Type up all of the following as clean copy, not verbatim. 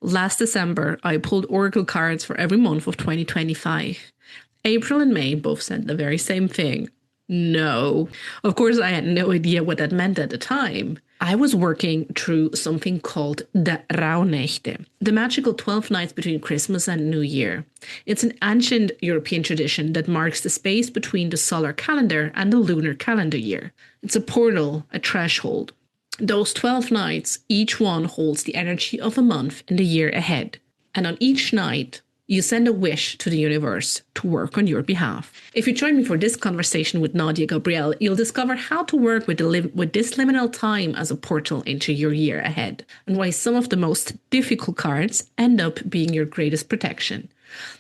Last December, I pulled oracle cards for every month of 2025. April and May both said the very same thing. No. Of course, I had no idea what that meant at the time. I was working through something called the Rauhnächte, the magical 12 nights between Christmas and New Year. It's an ancient European tradition that marks the space between the solar calendar and the lunar calendar year. It's a portal, a threshold. Those 12 nights, each one holds the energy of a month in the year ahead. And on each night, you send a wish to the universe to work on your behalf. If you join me for this conversation with Nadia Gabrielle, you'll discover how to work with this liminal time as a portal into your year ahead, and why some of the most difficult cards end up being your greatest protection.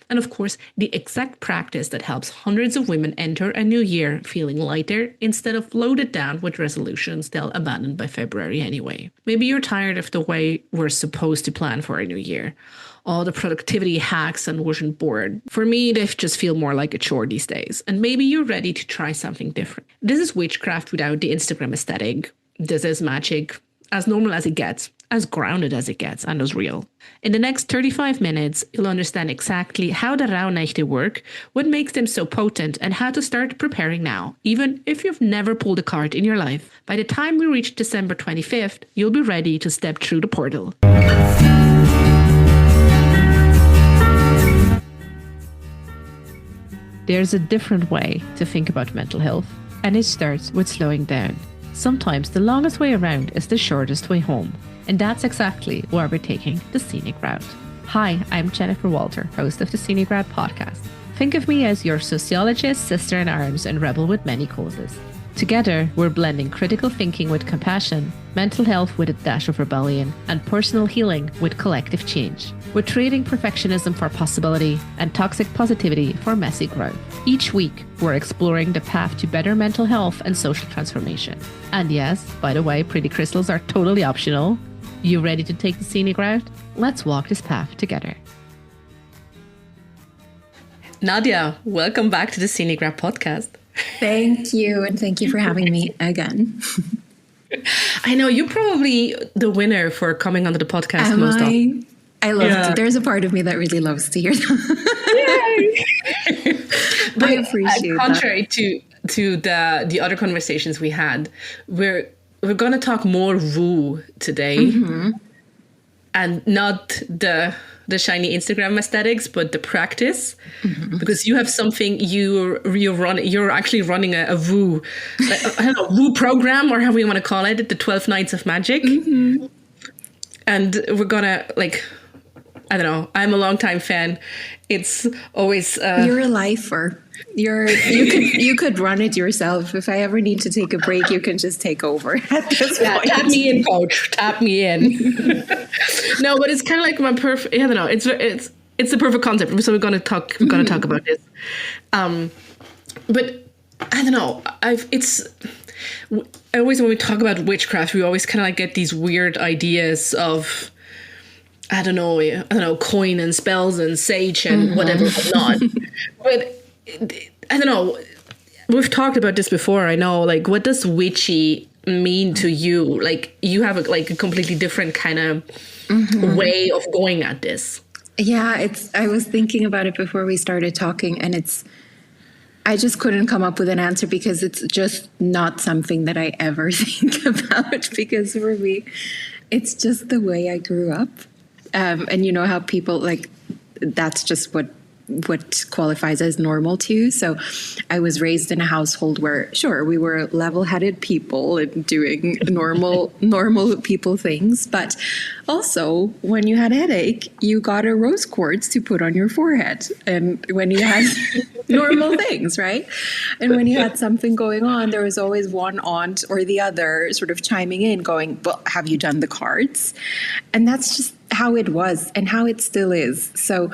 And of course, the exact practice that helps hundreds of women enter a new year feeling lighter instead of loaded down with resolutions they'll abandon by February anyway. Maybe you're tired of the way we're supposed to plan for a new year. All the productivity hacks and vision board. For me, they just feel more like a chore these days. And maybe you're ready to try something different. This is witchcraft without the Instagram aesthetic. This is magic, as normal as it gets, as grounded as it gets, and as real. In the next 35 minutes, you'll understand exactly how the Rauhnächte work, what makes them so potent, and how to start preparing now, even if you've never pulled a card in your life. By the time we reach December 25th, you'll be ready to step through the portal. There's a different way to think about mental health, and it starts with slowing down. Sometimes the longest way around is the shortest way home, and that's exactly why we're taking the Scenic Route. Hi, I'm Jennifer Walter, host of the Scenic Route podcast. Think of me as your sociologist, sister in arms, and rebel with many causes. Together, we're blending critical thinking with compassion, mental health with a dash of rebellion, and personal healing with collective change. We're trading perfectionism for possibility and toxic positivity for messy growth. Each week, we're exploring the path to better mental health and social transformation. And yes, by the way, pretty crystals are totally optional. You ready to take the Scenic Route? Let's walk this path together. Nadia, welcome back to the Scenic Route podcast. Thank you, and thank you for having me again. I know you're probably the winner for coming onto the podcast most often. I love it. There's a part of me that really loves to hear that. Yay! But I appreciate contrary to the other conversations we had, we're going to talk more woo today, and not the shiny Instagram aesthetics, but the practice, because you have something you're actually running a woo, I don't know, woo program, or however you want to call it, the 12 Nights of Magic. And we're gonna, I don't know, I'm a longtime fan. It's always you're a lifer. You could run it yourself. If I ever need to take a break, you can just take over at this point. Tap me in, coach. Tap me in. No, but it's kind of like my perfect. I don't know. It's the perfect concept. So we're gonna talk about this. But I don't know. I always, when we talk about witchcraft, we always kind of get these weird ideas of, I don't know, coin and spells and sage and whatever not. But I don't know. We've talked about this before. I know, what does witchy mean to you? You have a completely different kind of way of going at this. Yeah, I was thinking about it before we started talking, and I just couldn't come up with an answer because it's just not something that I ever think about, because for me, it's just the way I grew up. And you know how people that's just what qualifies as normal too. So I was raised in a household where, sure, we were level-headed people and doing normal people things. But also, when you had a headache, you got a rose quartz to put on your forehead. And when you had normal things, right? And when you had something going on, there was always one aunt or the other sort of chiming in going, well, have you done the cards? And that's just how it was and how it still is. So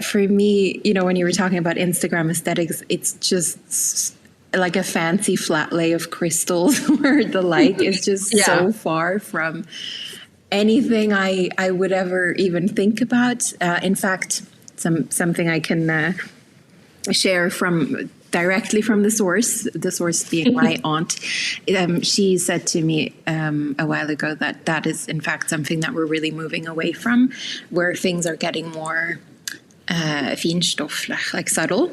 for me, when you were talking about Instagram aesthetics, it's just like a fancy flat lay of crystals where the light is just so far from anything I would ever even think about. In fact, something I can share from directly from the source being my aunt. She said to me a while ago that is in fact something that we're really moving away from, where things are getting more finstofflich, like subtle,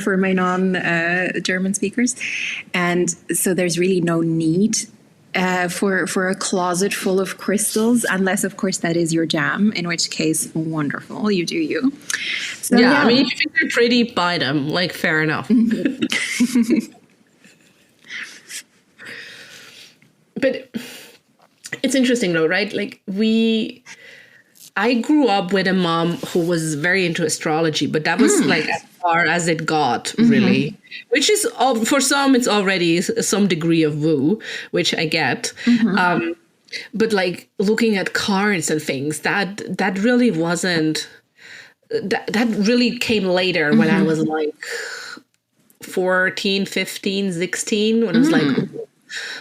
for my non-German speakers. And so there's really no need for a closet full of crystals, unless, of course, that is your jam, in which case, wonderful, you do you. So, yeah, I mean, if you think they're pretty, buy them. Like, fair enough. But it's interesting, though, right? Like, I grew up with a mom who was very into astrology, but that was like as far as it got, really. Which is, for some, it's already some degree of woo, which I get. But like looking at cards and things, that really wasn't. That really came later when I was like 14, 15, 16, when I was like,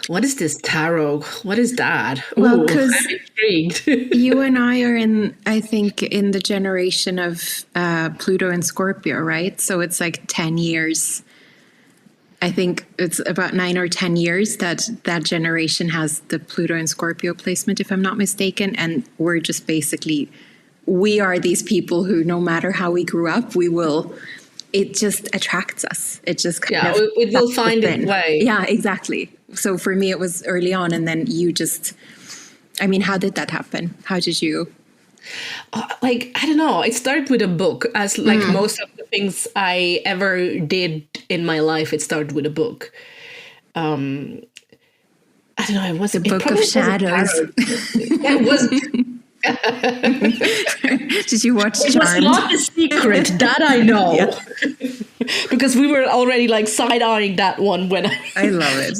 what is this tarot? What is that? Well, because I'm intrigued. you and I are I think, in the generation of Pluto and Scorpio, right? So it's like 10 years. I think it's about 9 or 10 years that generation has the Pluto and Scorpio placement, if I'm not mistaken. And we're just basically, we are these people who, no matter how we grew up, it just attracts us. It just kind of, it will find its way. Yeah, exactly. So for me, it was early on. And then you just, I mean, how did that happen? How did you? I don't know. It started with a book, as like most of the things I ever did in my life. It started with a book. I don't know. It was the Book of Shadows. It was. Did you watch Charmed? It was not a secret, that I know. Yeah. Because we were already like side-eyeing that one when I love it.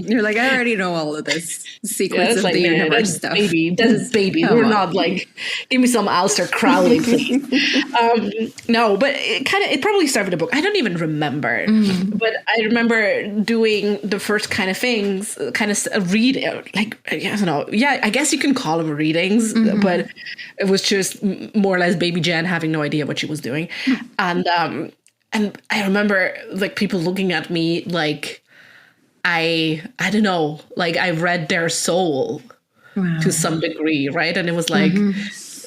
You're like, I already know all of this secrets of like, the universe stuff. That's baby. We're not like, give me some Aleister Crowley, please. No, but it probably started with a book. I don't even remember. But I remember doing the first kind of things, kind of read, like, I don't know. Yeah, I guess you can call them readings, but it was just more or less Baby Jen having no idea what she was doing. And I remember like people looking at me like I don't know, like I read their soul to some degree, right? And it was like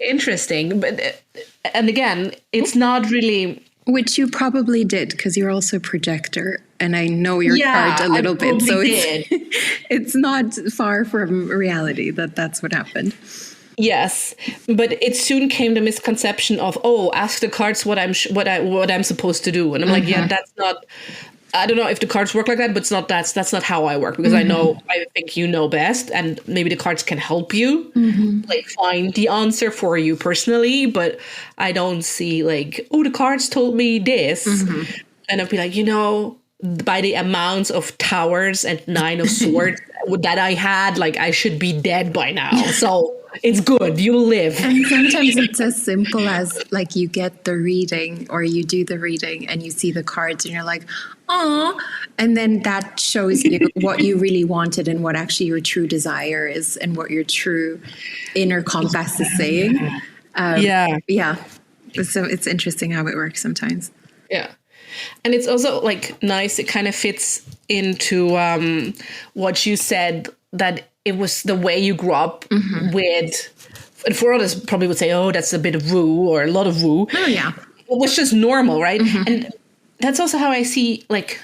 interesting, but and again, it's not really, which you probably did because you're also a projector, and I know your card a little bit, so it's not far from reality that's what happened. Yes, but it soon came the misconception of, ask the cards what I'm supposed to do, and I'm like, yeah, that's not. I don't know if the cards work like that, but it's not. That's not how I work, because I think you know best, and maybe the cards can help you like find the answer for you personally, but I don't see like, the cards told me this, and I'd be like, by the amounts of towers and 9 of swords that I had, like I should be dead by now. So it's good. You'll live. And sometimes it's as simple as like you get the reading or you do the reading and you see the cards and you're like, oh, and then that shows you what you really wanted and what actually your true desire is and what your true inner compass is saying. Yeah. So it's interesting how it works sometimes. Yeah. And it's also like nice. It kind of fits into what you said, that it was the way you grew up with. And for others, probably would say, that's a bit of woo or a lot of woo. Oh, yeah. It was just normal, right? And that's also how I see like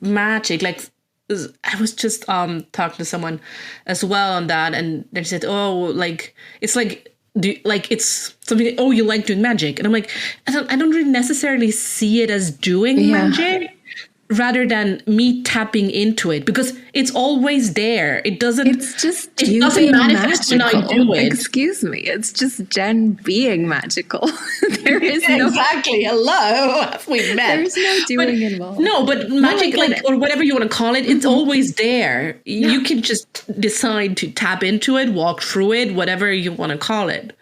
magic. Like I was just talking to someone as well on that, and they said, like it's like. It's something. You like doing magic, and I'm like, I don't really necessarily see it as doing magic, rather than me tapping into it, because it's always there. It doesn't. It's just it doesn't manifest when I do it. Excuse me. It's just Jen being magical. There is no exactly. Hello, we met. There's no doing involved. No, but magic, or whatever you want to call it, it's always there. Yeah. You can just decide to tap into it, walk through it, whatever you want to call it.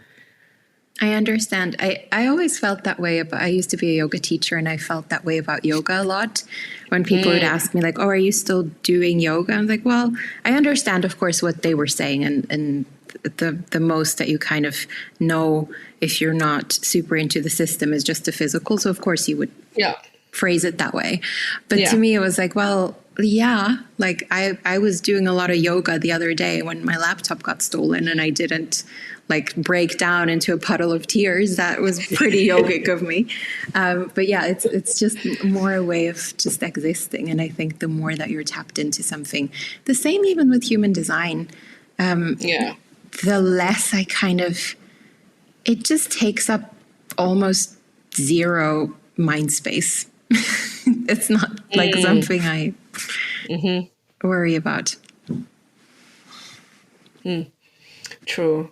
I understand. I always felt that way I used to be a yoga teacher, and I felt that way about yoga a lot. When people would ask me like, are you still doing yoga? I'm like, well, I understand, of course, what they were saying, and the most that you kind of know if you're not super into the system is just the physical. So of course you would phrase it that way. But Yeah. to me, it was like, well, yeah, like I was doing a lot of yoga the other day when my laptop got stolen and I didn't like break down into a puddle of tears. That was pretty yogic of me. But yeah, it's just more a way of just existing. And I think the more that you're tapped into something, the same even with human design, Yeah. the less I kind of, it just takes up almost zero mind space. It's not like something I worry about. True.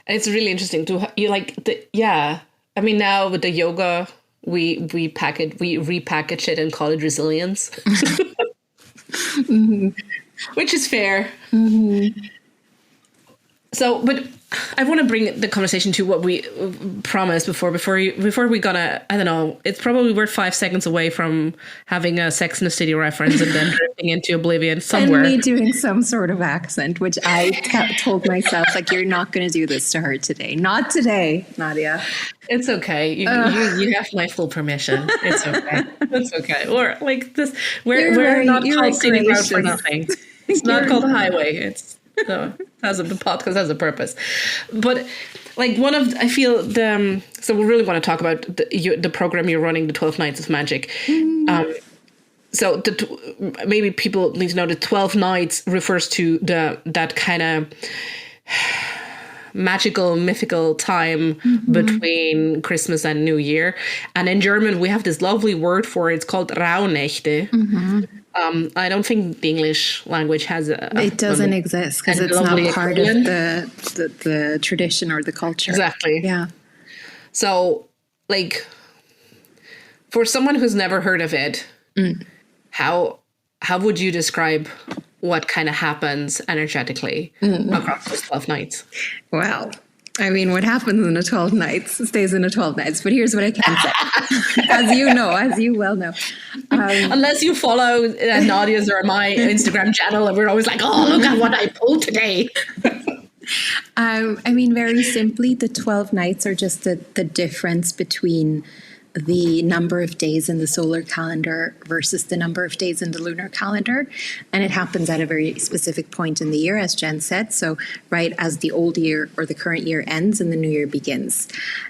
And it's really interesting to you like yeah. I mean, now with the yoga, we repackage it and call it resilience, which is fair. So, but I want to bring the conversation to what we promised before we gonna, I don't know, it's probably we're 5 seconds away from having a Sex and the City reference and then drifting into oblivion somewhere. And me doing some sort of accent, which I told myself, like, you're not going to do this to her today. Not today, Nadia. It's okay. You have my full permission. It's okay. It's okay. Or like this, we're not called Scenic Route for nothing. It's not called Highway. It's no, the podcast has a purpose. But like I feel so we really want to talk about the program you're running, the 12 Nights of Magic. So maybe people need to know the 12 nights refers to that kind of magical, mythical time between Christmas and New Year. And in German, we have this lovely word for it. It's called Rauhnächte. I don't think the English language has it doesn't exist because it's not part of the tradition or the culture. Exactly. Yeah. So, like, for someone who's never heard of it, how would you describe what kind of happens energetically across those 12 nights? Well, I mean, what happens in the 12 nights stays in the 12 nights. But here's what I can say. As you well know. Unless you follow Nadia's or my Instagram channel, and we're always like, oh, look at what I pulled today. I mean, very simply, the 12 nights are just the difference between the number of days in the solar calendar versus the number of days in the lunar calendar. And it happens at a very specific point in the year, as Jen said. So right as the old year or the current year ends and the new year begins.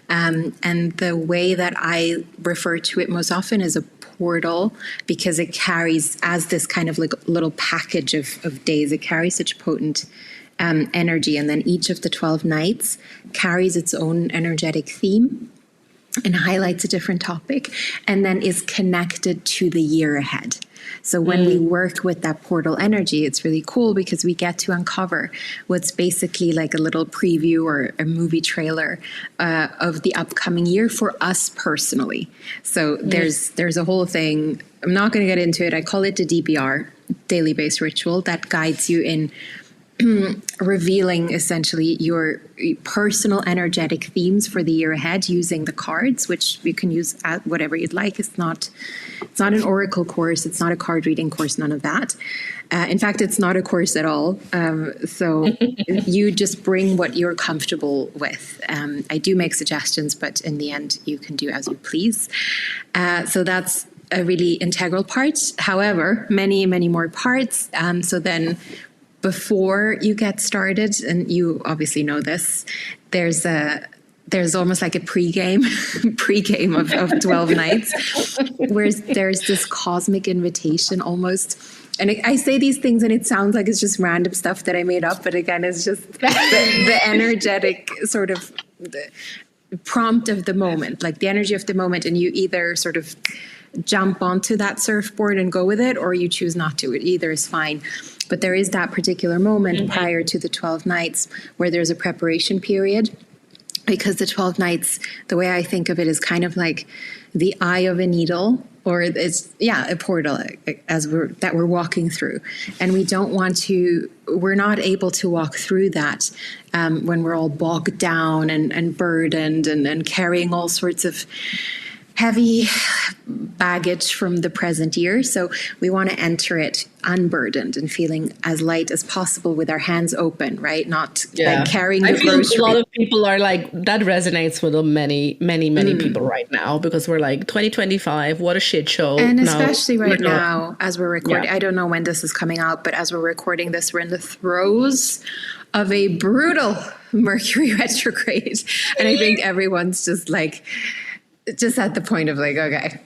And the way that I refer to it most often is a portal, because it carries, as this kind of like little package of days, it carries such potent energy. And then each of the 12 nights carries its own energetic theme and highlights a different topic, and then is connected to the year ahead. So when we work with that portal energy, it's really cool because we get to uncover what's basically like a little preview or a movie trailer of the upcoming year for us personally. So there's a whole thing. I'm not going to get into it. I call it the DBR, daily based ritual, that guides you in revealing essentially your personal energetic themes for the year ahead using the cards, which you can use at whatever you'd like. It's not an oracle course. It's not a card reading course. None of that. In fact, it's not a course at all. So you just bring what you're comfortable with. I do make suggestions, but in the end, you can do as you please. So that's a really integral part. However, many, many more parts. So then, before you get started, and you obviously know this, there's almost like a pregame of 12 nights, where there's this cosmic invitation almost. And I say these things and it sounds like it's just random stuff that I made up, but again, it's just the energetic sort of the prompt of the moment, like the energy of the moment, and you either sort of jump onto that surfboard and go with it, or you choose not to. It either is fine. But there is that particular moment prior to the 12 nights where there's a preparation period, because the 12 nights, the way I think of it, is kind of like the eye of a needle, or it's, a portal that we're walking through. And we're not able to walk through that when we're all bogged down and burdened and carrying all sorts of heavy baggage from the present year. So we want to enter it unburdened and feeling as light as possible with our hands open, right? Not like carrying the grocery. A lot of people are like, that resonates with many people right now, because we're like 2025, what a shit show. And especially right now, as we're recording, I don't know when this is coming out, but as we're recording this, we're in the throes of a brutal Mercury retrograde. And I think everyone's just at the point of like, okay,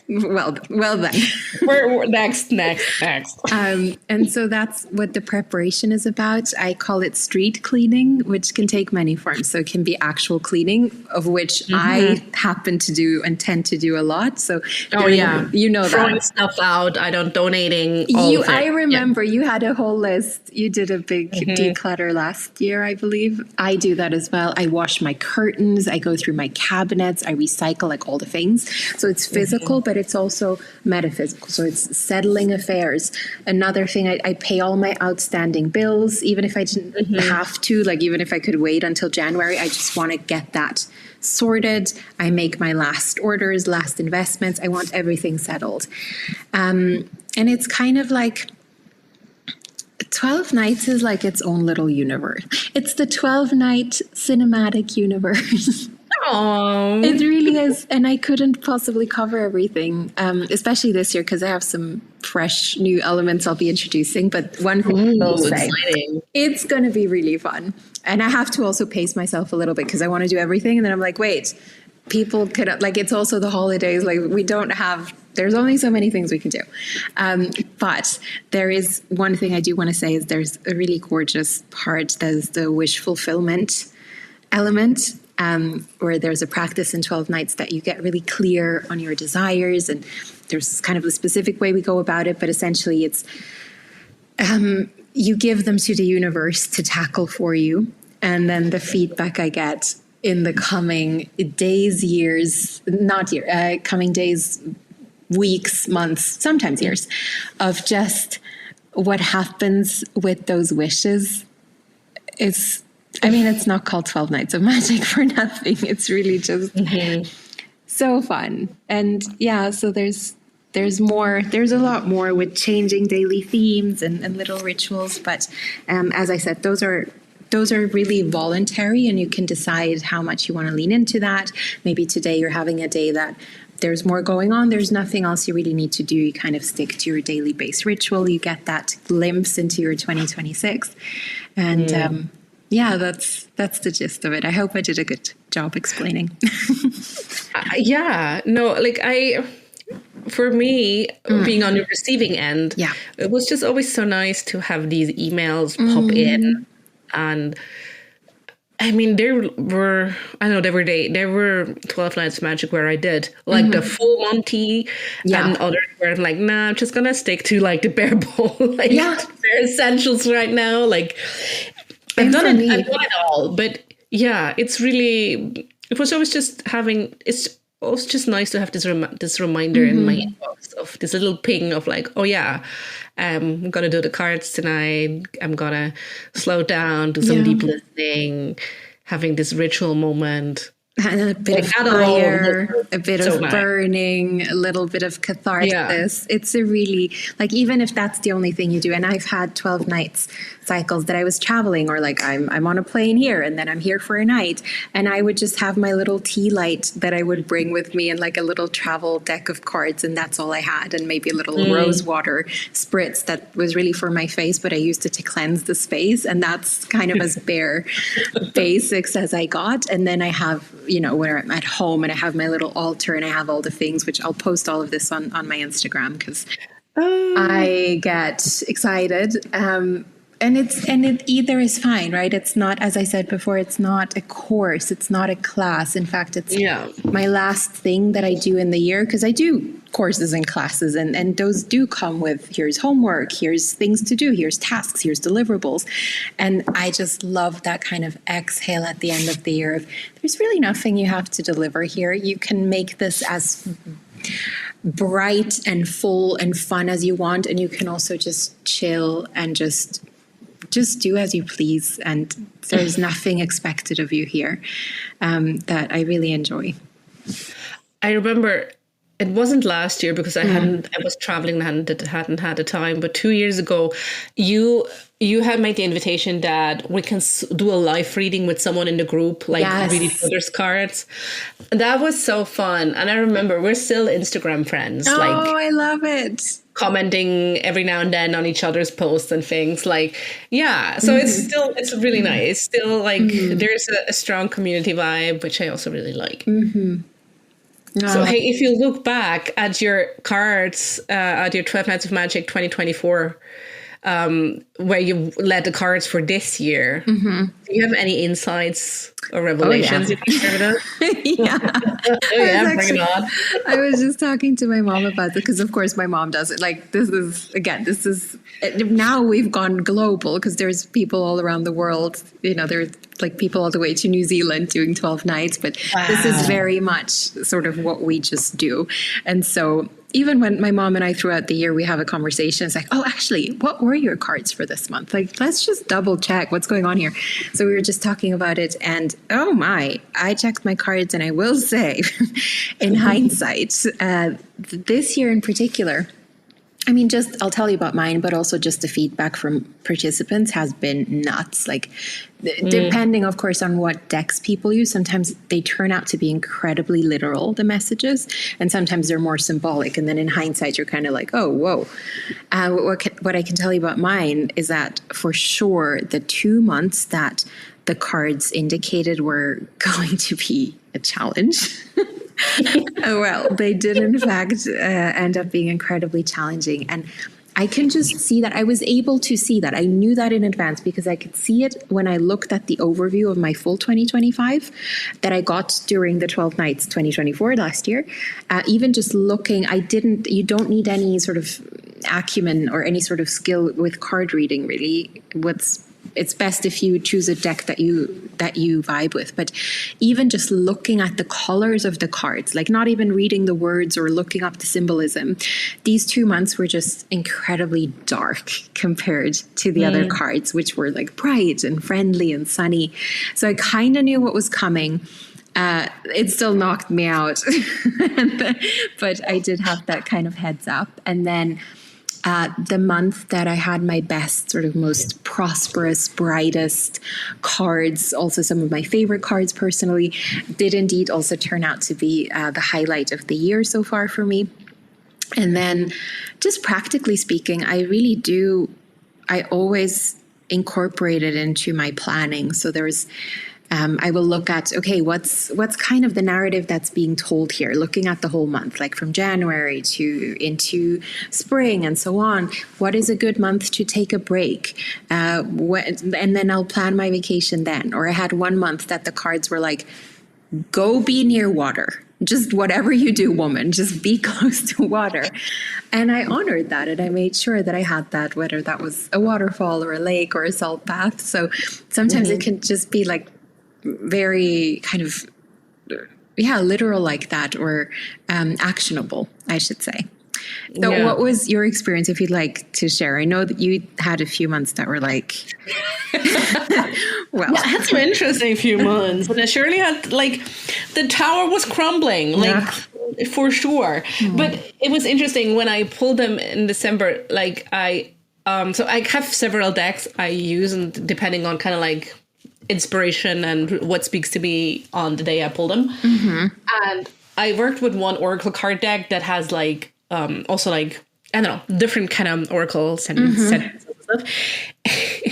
well then. we're next. And so that's what the preparation is about. I call it street cleaning, which can take many forms. So it can be actual cleaning, of which I happen to do and tend to do a lot. So you know, throwing stuff out, donating. I remember you had a whole list. You did a big declutter last year, I believe. I do that as well. I wash my curtains. I go through my cabinets. I recycle, like all the things. So it's physical, but it's also metaphysical. So it's settling affairs. Another thing, I pay all my outstanding bills, even if I didn't have to, like even if I could wait until January, I just want to get that sorted. I make my last orders, last investments. I want everything settled. And it's kind of like 12 Nights is like its own little universe. It's the 12-night cinematic universe. Oh, it really is. And I couldn't possibly cover everything, especially this year, because I have some fresh new elements I'll be introducing. But one thing I'll say, it's going to be really fun. And I have to also pace myself a little bit because I want to do everything. And then I'm like, wait, people could, like, it's also the holidays. Like, we don't have, there's only so many things we can do. But there is one thing I do want to say is there's a really gorgeous part. There's the wish fulfillment element. Where there's a practice in 12 Nights that you get really clear on your desires, and there's kind of a specific way we go about it, but essentially it's you give them to the universe to tackle for you, and then the feedback I get in the coming days, years, coming days, weeks, months, sometimes years, of just what happens with those wishes is, I mean, it's not called 12 Nights of Magic for nothing. It's really just so fun. And yeah, so there's a lot more with changing daily themes and little rituals. But as I said, those are really voluntary, and you can decide how much you want to lean into that. Maybe today you're having a day that there's more going on. There's nothing else you really need to do. You kind of stick to your daily base ritual. You get that glimpse into your 2026. And yeah, that's the gist of it. I hope I did a good job explaining. For me, being on the receiving end, it was just always so nice to have these emails pop in. And I mean, there were 12 Nights Magic where I did like the full Monty, and others where I'm like, nah, I'm just gonna stick to like the bare bone, bare essentials right now. Like, I've done it all, but yeah, it was always just nice to have this reminder in my inbox of this little ping of like, oh yeah, I'm going to do the cards tonight. I'm going to slow down, do some deep listening, having this ritual moment. And a bit of fire, a bit of burning, a little bit of catharsis. Yeah. It's a really, like, even if that's the only thing you do, and I've had 12 nights cycles that I was traveling, or like I'm on a plane here and then I'm here for a night, and I would just have my little tea light that I would bring with me and like a little travel deck of cards, and that's all I had, and maybe a little rose water spritz that was really for my face, but I used it to cleanse the space, and that's kind of as bare basics as I got. And then I have, you know, when I'm at home and I have my little altar and I have all the things, which I'll post all of this on my Instagram because I get excited. And it either is fine, right? It's not, as I said before, it's not a course. It's not a class. In fact, it's my last thing that I do in the year, because I do courses and classes, and those do come with, here's homework, here's things to do, here's tasks, here's deliverables. And I just love that kind of exhale at the end of the year of, there's really nothing you have to deliver here. You can make this as bright and full and fun as you want, and you can also just chill and just do as you please, and there's nothing expected of you here, that I really enjoy. I remember it wasn't last year because I was traveling and hadn't had the time. But 2 years ago, you had made the invitation that we can do a live reading with someone in the group, like read each other's cards. That was so fun. And I remember we're still Instagram friends. Oh, like, I love it. Commenting every now and then on each other's posts and things, like, yeah. So it's really nice. Still, like, there's a strong community vibe, which I also really like. So, hey, if you look back at your cards, at your 12 Nights of Magic 2024, where you led the cards for this year, do you have any insights or revelations you can share with us? Bring it on. I was just talking to my mom about this because, of course, my mom does it. Like, this is now we've gone global because there's people all around the world. You know, there's like people all the way to New Zealand doing 12 nights, but this is very much sort of what we just do. And so even when my mom and I throughout the year, we have a conversation, it's like, oh, actually, what were your cards for this month? Like, let's just double check what's going on here. So we were just talking about it and oh my, I checked my cards and I will say in hindsight, this year in particular, I mean, I'll tell you about mine, but also just the feedback from participants has been nuts. Like, depending, of course, on what decks people use, sometimes they turn out to be incredibly literal, the messages, and sometimes they're more symbolic. And then in hindsight, you're kind of like, oh, whoa. What I can tell you about mine is that for sure, the 2 months that the cards indicated were going to be a challenge. Well, they did, in fact, end up being incredibly challenging. And I can just see that. I was able to see that. I knew that in advance because I could see it when I looked at the overview of my full 2025 that I got during the 12 Nights 2024 last year. Even just looking, you don't need any sort of acumen or any sort of skill with card reading, really. It's best if you choose a deck that you vibe with. But even just looking at the colors of the cards, like not even reading the words or looking up the symbolism, these 2 months were just incredibly dark compared to the other cards, which were like bright and friendly and sunny. So I kind of knew what was coming. It still knocked me out, but I did have that kind of heads up. And then the month that I had my best, sort of most prosperous, brightest cards, also some of my favorite cards personally, did indeed also turn out to be the highlight of the year so far for me. And then just practically speaking, I always incorporate it into my planning. So I will look at, okay, what's kind of the narrative that's being told here, looking at the whole month, like from January into spring and so on. What is a good month to take a break? And then I'll plan my vacation then. Or I had 1 month that the cards were like, go be near water. Just whatever you do, woman, just be close to water. And I honored that. And I made sure that I had that, whether that was a waterfall or a lake or a salt bath. So sometimes it can just be like, very kind of, literal like that, or actionable, I should say. So what was your experience, if you'd like to share? I know that you had a few months that were like, well. I had some interesting few months. And I surely had, like, the tower was crumbling, like, for sure. But it was interesting when I pulled them in December, like, so I have several decks I use, and depending on kind of like inspiration and what speaks to me on the day I pull them. And I worked with one Oracle card deck that has like also like, I don't know, different kind of Oracle sentences and stuff.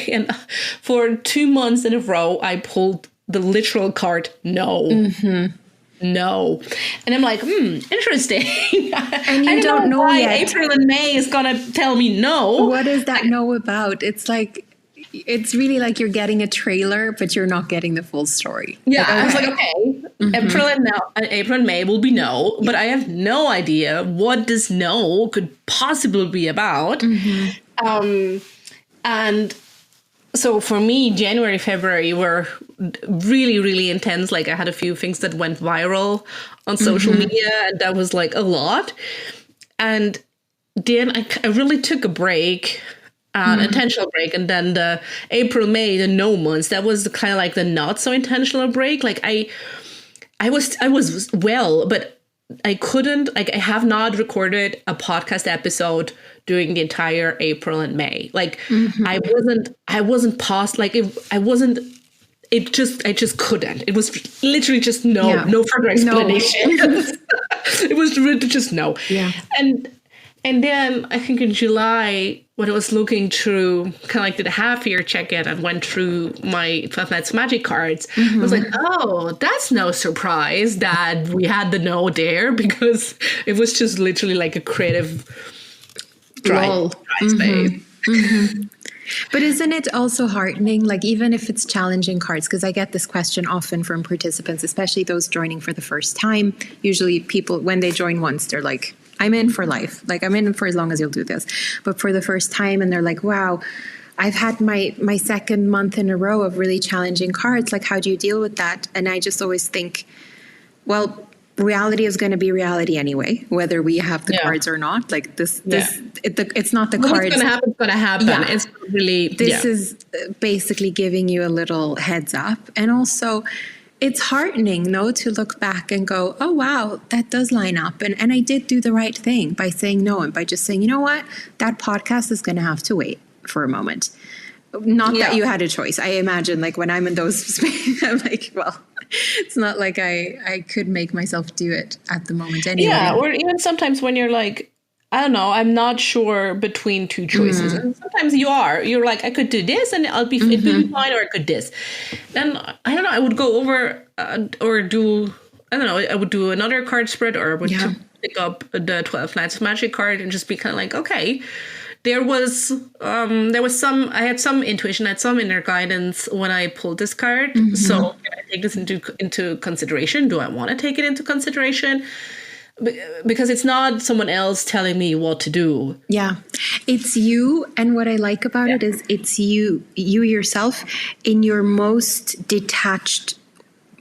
And for 2 months in a row, I pulled the literal card no. No. And I'm like, interesting. And you don't know why yet. April and May is going to tell me no. What is that no about? It's like, it's really like you're getting a trailer, but you're not getting the full story. Yeah, I was like, okay, April and May will be no, but I have no idea what this no could possibly be about. And so for me, January, February were really, really intense. Like I had a few things that went viral on social media, and that was like a lot. And then I really took a break. An intentional break, and then the April, May, the no months, that was kind of like the not so intentional break. Like I was well, but I couldn't, like, I have not recorded a podcast episode during the entire April and May. Like, I wasn't past, like, I just couldn't. It was literally just no further explanation. No. It was really just no. Yeah. And then I think in July, when I was looking through, kind of like did a half year check-in and went through my 12 Nights Magic cards, I was like, oh, that's no surprise that we had the no there, because it was just literally like a creative dry space. But isn't it also heartening, like even if it's challenging cards, because I get this question often from participants, especially those joining for the first time. Usually people, when they join once, they're like, I'm in for life. Like, I'm in for as long as you'll do this. But for the first time, and they're like, wow, I've had my second month in a row of really challenging cards. Like, how do you deal with that? And I just always think, well, reality is going to be reality anyway, whether we have the cards or not. Like it's not the cards. It's going to happen. Yeah. It's really, this is basically giving you a little heads up. And also, it's heartening, no, to look back and go, oh, wow, that does line up. And I did do the right thing by saying no, and by just saying, you know what, that podcast is going to have to wait for a moment. Not that you had a choice. I imagine, like, when I'm in those spaces, I'm like, well, it's not like I could make myself do it at the moment anyway. Yeah, or even sometimes when you're like, I don't know, I'm not sure between two choices. And sometimes you're like, I could do this and it'll be fine, or I could this. Then, I don't know, I would go over or do, I don't know, I would do another card spread, or I would pick up the 12 Nights of Magic card and just be kind of like, okay, there was some, I had some intuition, I had some inner guidance when I pulled this card. So can I take this into consideration? Do I want to take it into consideration? Because it's not someone else telling me what to do. Yeah. It's you. And what I like about it is it's you yourself in your most detached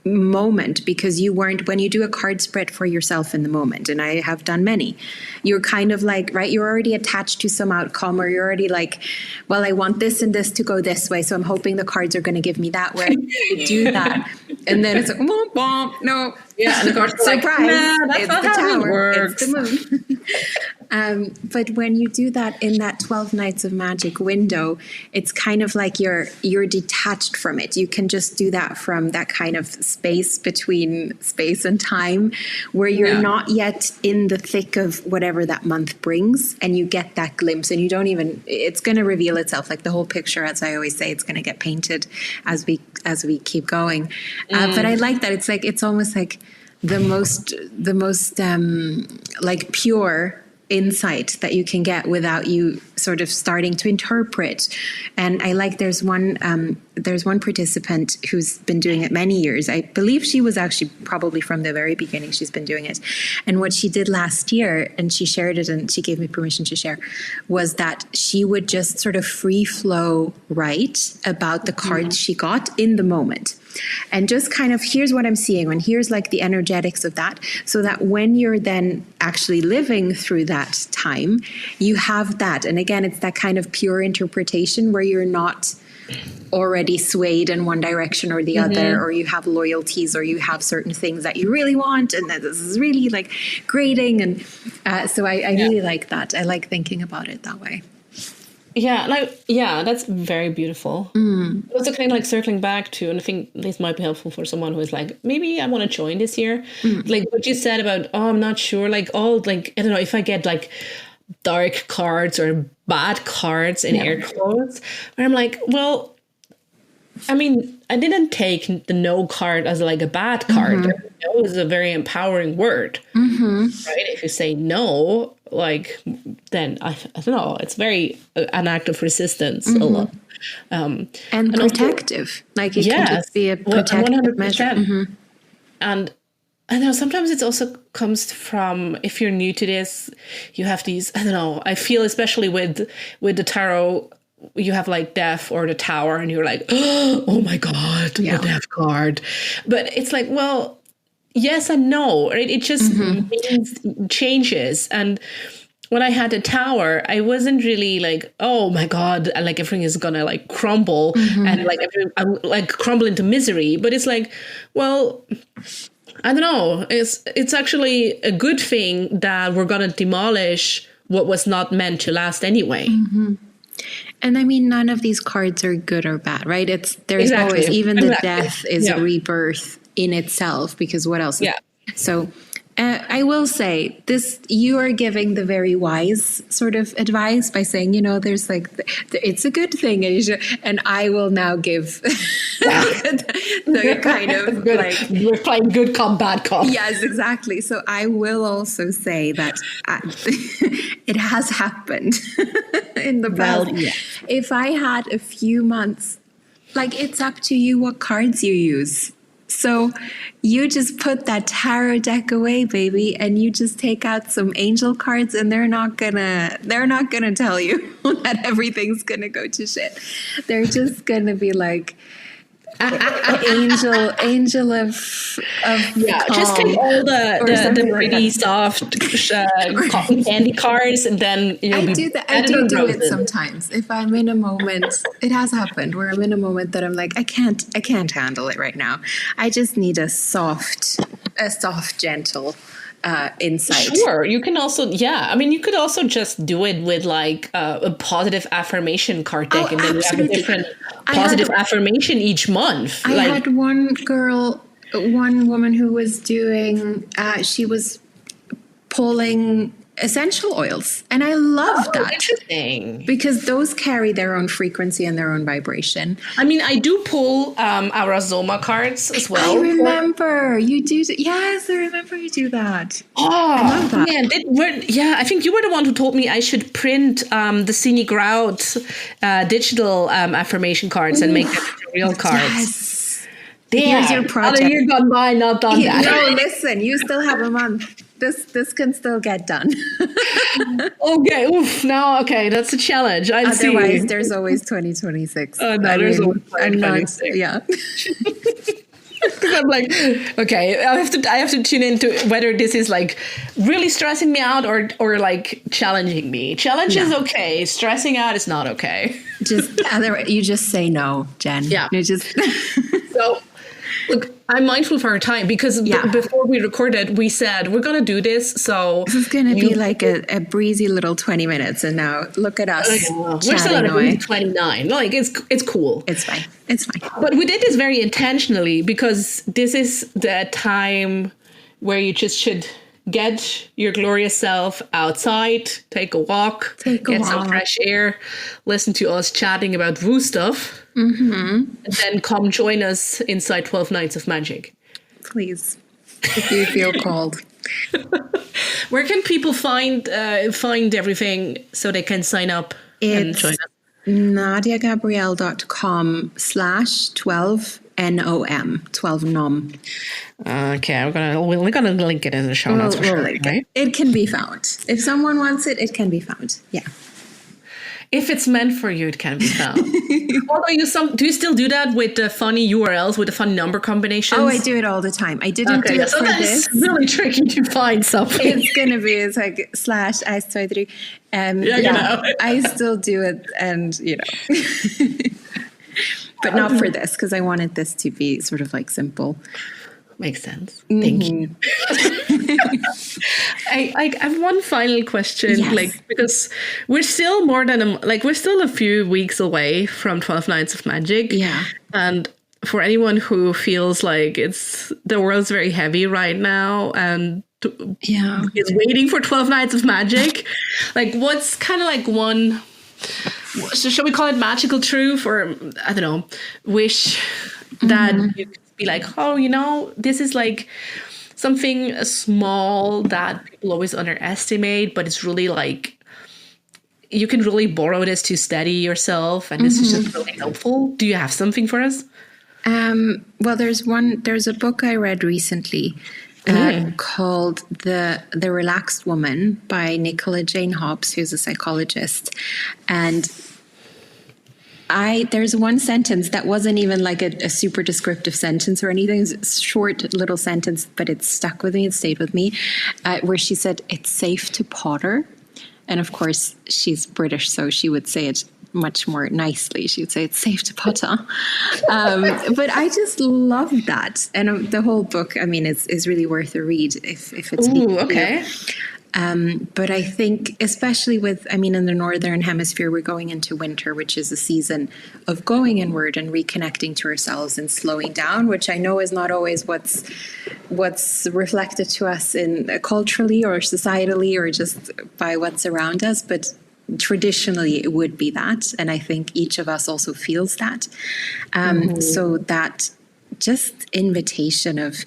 moment, because you weren't, when you do a card spread for yourself in the moment, and I have done many, you're kind of like, right, you're already attached to some outcome, or you're already like, well, I want this and this to go this way, so I'm hoping the cards are going to give me that, where you do that, and then it's like, womp, womp, no, and the cards are surprise, like, nah, that's it's not the how tower, it works. it's the moon. But when you do that in that 12 Nights of Magic window, it's kind of like you're detached from it. You can just do that from that kind of space between space and time, where you're not yet in the thick of whatever that month brings, and you get that glimpse, and you don't even, it's going to reveal itself. Like the whole picture, as I always say, it's going to get painted as we keep going. But I like that. It's like, it's almost like the most like pure insight that you can get without you sort of starting to interpret. And I like, there's one participant who's been doing it many years. I believe she was actually probably from the very beginning she's been doing it. And what she did last year, and she shared it and she gave me permission to share, was that she would just sort of free flow write about the cards she got in the moment. And just kind of, here's what I'm seeing, and here's like the energetics of that, so that when you're then actually living through that time, you have that. And again, it's that kind of pure interpretation where you're not already swayed in one direction or the other, or you have loyalties, or you have certain things that you really want, and that this is really like grating. And so I really like that. I like thinking about it that way. Yeah, that's very beautiful. Also kind of like circling back to, and I think this might be helpful for someone who is like, maybe I want to join this year. Like what you said about, I'm not sure, like all, like, I don't know if I get like dark cards or bad cards in air quotes, where I'm like, well, I mean, I didn't take the no card as like a bad card. No is a very empowering word, right? If you say no, like, then I don't know, it's very an act of resistance a lot. And protective. Also, like it can just be a protective 100%. Measure. And I know sometimes it also comes from, if you're new to this, you have these, I don't know, I feel especially with the tarot, you have like death or the tower, and you're like, oh my God, the death card. But it's like, well, yes and no, right? It just means changes. And when I had the tower, I wasn't really like, oh my God, like everything is gonna like crumble and like crumble into misery. But it's like, well, I don't know. It's actually a good thing that we're gonna demolish what was not meant to last anyway. And I mean, none of these cards are good or bad, right? There's always, even the death is a rebirth in itself, because what else? Yeah. So I will say this, you are giving the very wise sort of advice by saying, there's like, it's a good thing. And I will now give the kind of good, like, we're playing good cop, bad cop. Yes, exactly. So I will also say that it has happened in the past. Well, yeah. If I had a few months, like, it's up to you what cards you use. So you just put that tarot deck away, baby, and you just take out some angel cards, and they're not gonna tell you that everything's gonna go to shit. They're just gonna be like, angel of yeah, calm, just take all the pretty like soft cotton candy cards, and then I do it sometimes. If I'm in a moment, it has happened where I'm in a moment that I'm like, I can't handle it right now. I just need a soft, gentle insight. Sure, you can also, I mean, you could also just do it with like a positive affirmation card deck, and then you have a different positive affirmation each month. I had one woman who was doing, she was pulling essential oils, and I love that. Interesting, because those carry their own frequency and their own vibration. I mean, I do pull Arazoma cards as well. I remember you do. Yes, I remember you do that. Oh, I love that. Man, I think you were the one who told me I should print the Scenic Route digital affirmation cards and make them into real cards. Yes. Damn. Here's your project. Another year gone by, not done that. No, listen, you still have a month. This can still get done. Okay. Oof. Now, okay, that's a challenge. Otherwise, there's always 2026. Oh no, there's always 2026. Yeah. Because I'm like, okay, I have to tune into whether this is like really stressing me out or like challenging me. Challenge is okay. Stressing out is not okay. You just say no, Jen. Yeah. You just so. Look, I'm mindful of our time because before we recorded, we said we're going to do this. So this is going to be like a breezy little 20 minutes. And now look at us. We're still at a 29. Like it's cool. It's fine. It's fine. But we did this very intentionally because this is the time where you just should get your glorious self outside, take a walk, get some fresh air, listen to us chatting about woo stuff, and then come join us inside 12 Nights of Magic. Please, if you feel called. Where can people find everything so they can sign up and join us? NadiaGabrielle.com/12NOM, 12 nom. Okay, we're gonna link it in the show notes for sure. Right? It can be found. If someone wants it, it can be found. Yeah. If it's meant for you, it can be found. Although do you still do that with the funny URLs, with the funny number combinations? Oh, I do it all the time. I didn't do it for this. It's really tricky to find something. It's like /S23. I still do it, and but not for this, because I wanted this to be sort of like simple. Makes sense. Thank you. I have one final question, because we're still we're still a few weeks away from 12 Nights of Magic. Yeah. And for anyone who feels like the world's very heavy right now and is waiting for 12 Nights of Magic, like what's kind of like one, shall we call it magical truth, or I don't know, wish that you could be like, this is like something small that people always underestimate, but it's really like you can really borrow this to steady yourself, and this is just really helpful. Do you have something for us? Well, there's a book I read recently called The Relaxed Woman by Nicola Jane Hobbs, who's a psychologist. And there's one sentence that wasn't even like a super descriptive sentence or anything. It's a short little sentence, but it stuck with me. It stayed with me, where she said, "It's safe to potter." And of course, she's British, so she would say it much more nicely. She'd say it's safe to potter. But I just love that. And the whole book, I mean, is really worth a read if it's okay. But I think, especially with, I mean, in the Northern Hemisphere, we're going into winter, which is a season of going inward and reconnecting to ourselves and slowing down, which I know is not always what's reflected to us in culturally or societally or just by what's around us. But traditionally, it would be that. And I think each of us also feels that. So that just invitation of,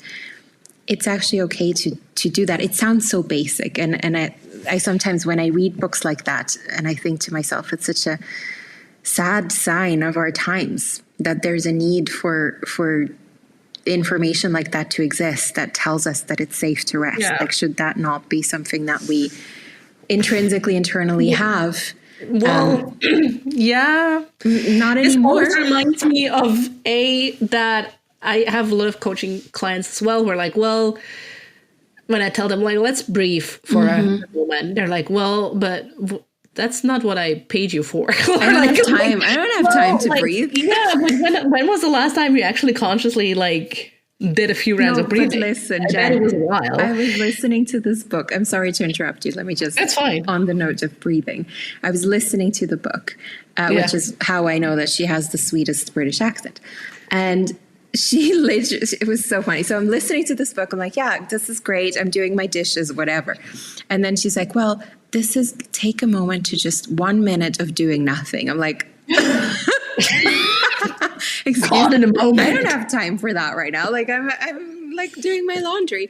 it's actually okay to do that. It sounds so basic. And I sometimes, when I read books like that, and I think to myself, it's such a sad sign of our times that there's a need for information like that to exist that tells us that it's safe to rest. Like, should that not be something that we intrinsically, internally have? Well, not anymore. This reminds me of that I have a lot of coaching clients as well who are like, well, when I tell them, like, let's brief for a moment, they're like, well, but that's not what I paid you for. I don't have time. I don't have time to breathe. Yeah, but when was the last time you actually consciously did a few rounds of breathing? Listen, Jen, it was a while. I was listening to this book. I'm sorry to interrupt you. Let me just. That's fine. On the note of breathing, I was listening to the book, which is how I know that she has the sweetest British accent, and she literally, it was so funny. So I'm listening to this book. I'm like, yeah, this is great. I'm doing my dishes, whatever. And then she's like, well, this is take a moment to just 1 minute of doing nothing. I'm like, excuse me, I don't have time for that right now. Like I'm like doing my laundry,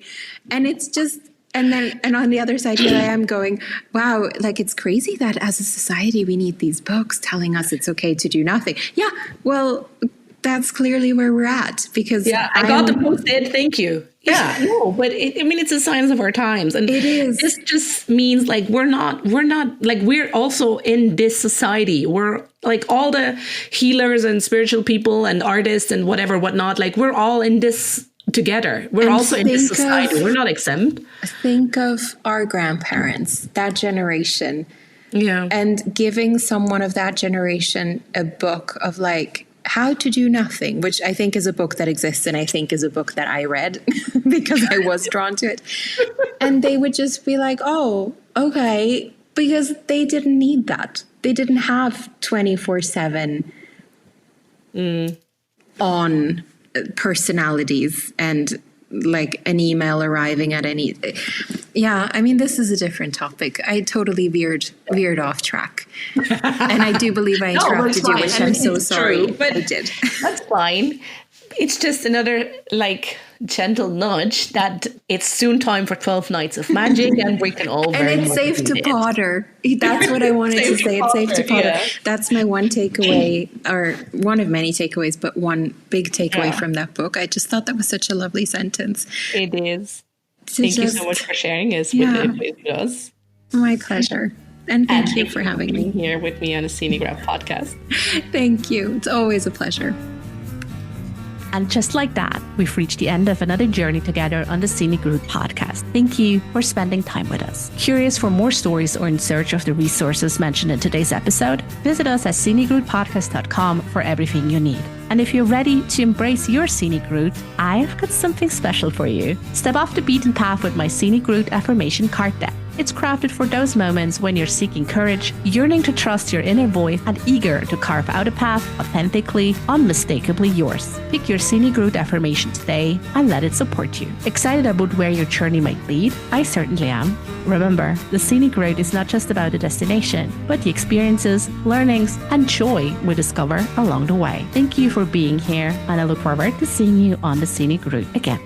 and it's just, and on the other side here I am going, wow, like it's crazy that as a society we need these books telling us it's okay to do nothing. Yeah, well, that's clearly where we're at, because I got the post-it. Thank you. Yeah, no, but it's a sign of our times, and it is. This just means like we're not like, we're also in this society. We're like all the healers and spiritual people and artists and whatnot. Like we're all in this together. We're also in this society. We're not exempt. Think of our grandparents, that generation, and giving someone of that generation a book of like How to Do Nothing, which I think is a book that exists, and I think is a book that I read because I was drawn to it. And they would just be like, oh, okay, because they didn't need that. They didn't have 24/7 on personalities and like an email arriving at any. Yeah, I mean, this is a different topic. I totally veered off track. And I do believe I interrupted you, which I'm so sorry. But I did. That's fine. It's just another like gentle nudge that it's soon time for 12 nights of magic, and we can all and it's safe to potter. That's what I wanted to say. It's safe to potter. Yeah. That's my one takeaway, or one of many takeaways, but one big takeaway from that book. I just thought that was such a lovely sentence. It is. Thank you so much for sharing this with us. My pleasure. And thank you for having me here with me on the Scenic Route podcast. Thank you. It's always a pleasure. And just like that, we've reached the end of another journey together on the Scenic Route podcast. Thank you for spending time with us. Curious for more stories or in search of the resources mentioned in today's episode? Visit us at scenicroutepodcast.com for everything you need. And if you're ready to embrace your scenic route, I've got something special for you. Step off the beaten path with my Scenic Route affirmation card deck. It's crafted for those moments when you're seeking courage, yearning to trust your inner voice, and eager to carve out a path authentically, unmistakably yours. Pick your Scenic Route affirmation today and let it support you. Excited about where your journey might lead? I certainly am. Remember, the Scenic Route is not just about the destination, but the experiences, learnings, and joy we discover along the way. Thank you for being here, and I look forward to seeing you on the Scenic Route again.